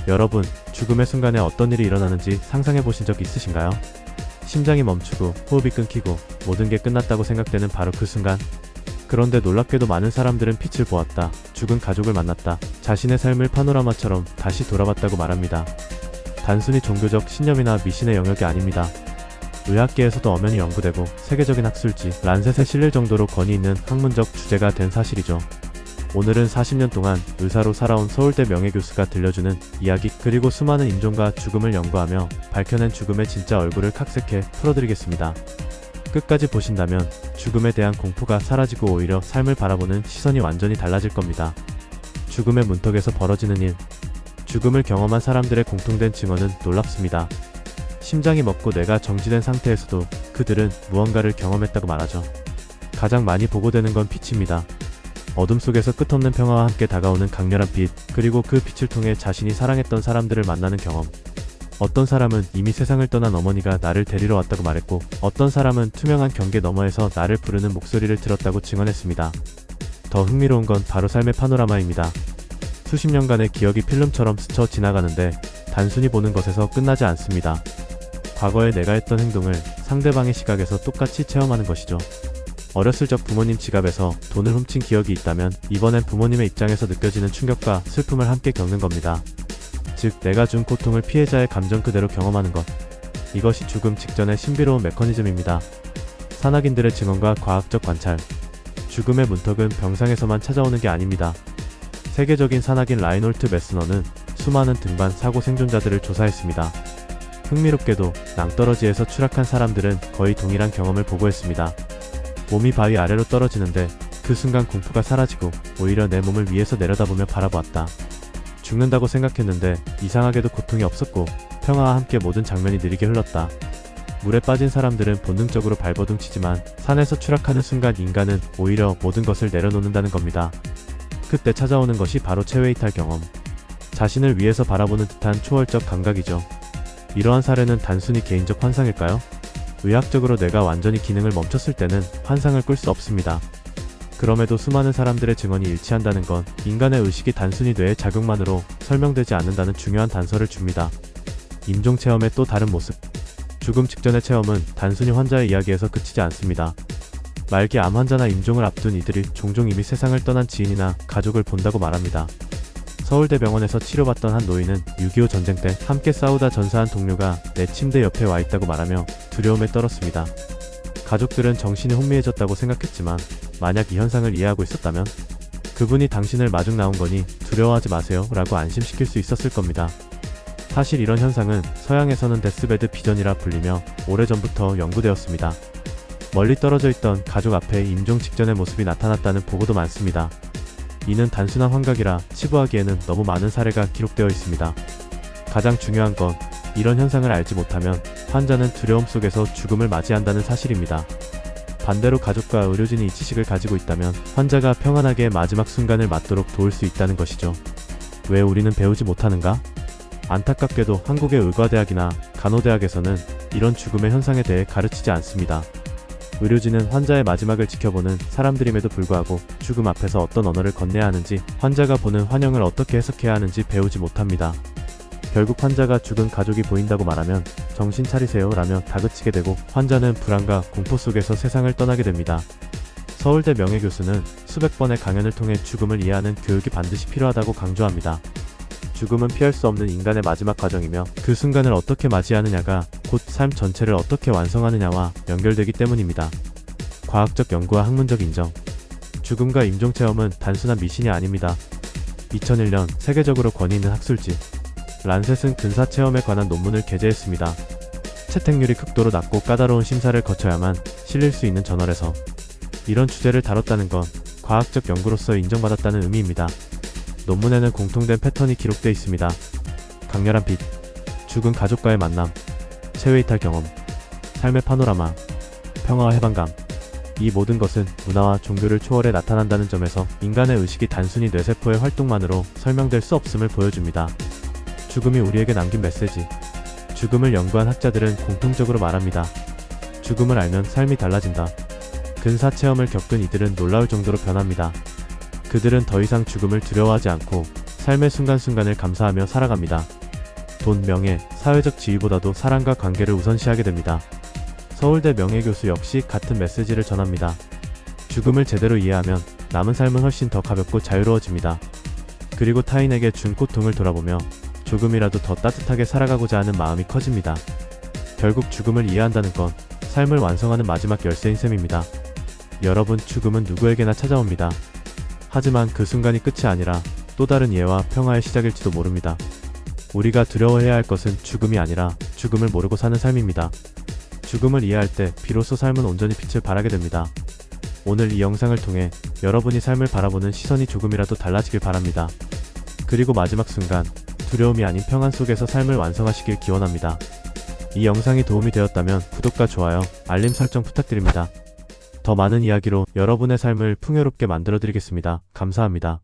여러분, 죽음의 순간에 어떤 일이 일어나는지 상상해 보신 적 있으신가요? 심장이 멈추고 호흡이 끊기고 모든 게 끝났다고 생각되는 바로 그 순간. 그런데 놀랍게도 많은 사람들은 빛을 보았다, 죽은 가족을 만났다, 자신의 삶을 파노라마처럼 다시 돌아봤다고 말합니다. 단순히 종교적 신념이나 미신의 영역이 아닙니다. 의학계에서도 엄연히 연구되고 세계적인 학술지 란셋에 실릴 정도로 권위 있는 학문적 주제가 된 사실이죠. 오늘은 40년 동안 의사로 살아온 서울대 명예교수가 들려주는 이야기, 그리고 수많은 인종과 죽음을 연구하며 밝혀낸 죽음의 진짜 얼굴을 각색해 풀어드리겠습니다. 끝까지 보신다면 죽음에 대한 공포가 사라지고 오히려 삶을 바라보는 시선이 완전히 달라질 겁니다. 죽음의 문턱에서 벌어지는 일. 죽음을 경험한 사람들의 공통된 증언은 놀랍습니다. 심장이 멎고 뇌가 정지된 상태에서도 그들은 무언가를 경험했다고 말하죠. 가장 많이 보고되는 건 빛입니다. 어둠 속에서 끝없는 평화와 함께 다가오는 강렬한 빛, 그리고 그 빛을 통해 자신이 사랑했던 사람들을 만나는 경험. 어떤 사람은 이미 세상을 떠난 어머니가 나를 데리러 왔다고 말했고, 어떤 사람은 투명한 경계 너머에서 나를 부르는 목소리를 들었다고 증언했습니다. 더 흥미로운 건 바로 삶의 파노라마입니다. 수십 년간의 기억이 필름처럼 스쳐 지나가는데 단순히 보는 것에서 끝나지 않습니다. 과거에 내가 했던 행동을 상대방의 시각에서 똑같이 체험하는 것이죠. 어렸을 적 부모님 지갑에서 돈을 훔친 기억이 있다면 이번엔 부모님의 입장에서 느껴지는 충격과 슬픔을 함께 겪는 겁니다. 즉, 내가 준 고통을 피해자의 감정 그대로 경험하는 것. 이것이 죽음 직전의 신비로운 메커니즘입니다. 산악인들의 증언과 과학적 관찰. 죽음의 문턱은 병상에서만 찾아오는 게 아닙니다. 세계적인 산악인 라인홀트 메스너는 수많은 등반 사고 생존자들을 조사했습니다. 흥미롭게도 낭떠러지에서 추락한 사람들은 거의 동일한 경험을 보고했습니다. 몸이 바위 아래로 떨어지는데 그 순간 공포가 사라지고 오히려 내 몸을 위에서 내려다보며 바라보았다. 죽는다고 생각했는데 이상하게도 고통이 없었고 평화와 함께 모든 장면이 느리게 흘렀다. 물에 빠진 사람들은 본능적으로 발버둥 치지만 산에서 추락하는 순간 인간은 오히려 모든 것을 내려놓는다는 겁니다. 그때 찾아오는 것이 바로 최외이탈 경험. 자신을 위에서 바라보는 듯한 초월적 감각이죠. 이러한 사례는 단순히 개인적 환상일까요? 의학적으로 뇌가 완전히 기능을 멈췄을 때는 환상을 꿀 수 없습니다. 그럼에도 수많은 사람들의 증언이 일치한다는 건 인간의 의식이 단순히 뇌의 작용만으로 설명되지 않는다는 중요한 단서를 줍니다. 임종 체험의 또 다른 모습. 죽음 직전의 체험은 단순히 환자의 이야기에서 그치지 않습니다. 말기 암 환자나 임종을 앞둔 이들이 종종 이미 세상을 떠난 지인이나 가족을 본다고 말합니다. 서울대병원에서 치료받던 한 노인은 6.25 전쟁 때 함께 싸우다 전사한 동료가 내 침대 옆에 와 있다고 말하며 두려움에 떨었습니다. 가족들은 정신이 혼미해졌다고 생각했지만 만약 이 현상을 이해하고 있었다면 그분이 당신을 마중 나온 거니 두려워하지 마세요 라고 안심시킬 수 있었을 겁니다. 사실 이런 현상은 서양에서는 데스베드 비전이라 불리며 오래전부터 연구되었습니다. 멀리 떨어져 있던 가족 앞에 임종 직전의 모습이 나타났다는 보고도 많습니다. 이는 단순한 환각이라 치부하기에는 너무 많은 사례가 기록되어 있습니다. 가장 중요한 건 이런 현상을 알지 못하면 환자는 두려움 속에서 죽음을 맞이한다는 사실입니다. 반대로 가족과 의료진이 이 지식을 가지고 있다면 환자가 평안하게 마지막 순간을 맞도록 도울 수 있다는 것이죠. 왜 우리는 배우지 못하는가? 안타깝게도 한국의 의과대학이나 간호대학에서는 이런 죽음의 현상에 대해 가르치지 않습니다. 의료진은 환자의 마지막을 지켜보는 사람들임에도 불구하고 죽음 앞에서 어떤 언어를 건네야 하는지, 환자가 보는 환영을 어떻게 해석해야 하는지 배우지 못합니다. 결국 환자가 죽은 가족이 보인다고 말하면 정신 차리세요 라며 다그치게 되고 환자는 불안과 공포 속에서 세상을 떠나게 됩니다. 서울대 명예교수는 수백 번의 강연을 통해 죽음을 이해하는 교육이 반드시 필요하다고 강조합니다. 죽음은 피할 수 없는 인간의 마지막 과정이며 그 순간을 어떻게 맞이하느냐가 곧 삶 전체를 어떻게 완성하느냐와 연결되기 때문입니다. 과학적 연구와 학문적 인정. 죽음과 임종 체험은 단순한 미신이 아닙니다. 2001년 세계적으로 권위 있는 학술지 란셋은 근사 체험에 관한 논문을 게재했습니다. 채택률이 극도로 낮고 까다로운 심사를 거쳐야만 실릴 수 있는 저널에서 이런 주제를 다뤘다는 건 과학적 연구로서 인정받았다는 의미입니다. 논문에는 공통된 패턴이 기록되어 있습니다. 강렬한 빛, 죽은 가족과의 만남, 최외이탈 경험, 삶의 파노라마, 평화와 해방감. 이 모든 것은 문화와 종교를 초월해 나타난다는 점에서 인간의 의식이 단순히 뇌세포의 활동만으로 설명될 수 없음을 보여줍니다. 죽음이 우리에게 남긴 메시지. 죽음을 연구한 학자들은 공통적으로 말합니다. 죽음을 알면 삶이 달라진다. 근사 체험을 겪은 이들은 놀라울 정도로 변합니다. 그들은 더 이상 죽음을 두려워하지 않고 삶의 순간순간을 감사하며 살아갑니다. 돈, 명예, 사회적 지위보다도 사랑과 관계를 우선시하게 됩니다. 서울대 명예교수 역시 같은 메시지를 전합니다. 죽음을 제대로 이해하면 남은 삶은 훨씬 더 가볍고 자유로워집니다. 그리고 타인에게 준 고통을 돌아보며 조금이라도 더 따뜻하게 살아가고자 하는 마음이 커집니다. 결국 죽음을 이해한다는 건 삶을 완성하는 마지막 열쇠인 셈입니다. 여러분, 죽음은 누구에게나 찾아옵니다. 하지만 그 순간이 끝이 아니라 또 다른 이해와 평화의 시작일지도 모릅니다. 우리가 두려워해야 할 것은 죽음이 아니라 죽음을 모르고 사는 삶입니다. 죽음을 이해할 때 비로소 삶은 온전히 빛을 발하게 됩니다. 오늘 이 영상을 통해 여러분이 삶을 바라보는 시선이 조금이라도 달라지길 바랍니다. 그리고 마지막 순간, 두려움이 아닌 평안 속에서 삶을 완성하시길 기원합니다. 이 영상이 도움이 되었다면 구독과 좋아요, 알림 설정 부탁드립니다. 더 많은 이야기로 여러분의 삶을 풍요롭게 만들어드리겠습니다. 감사합니다.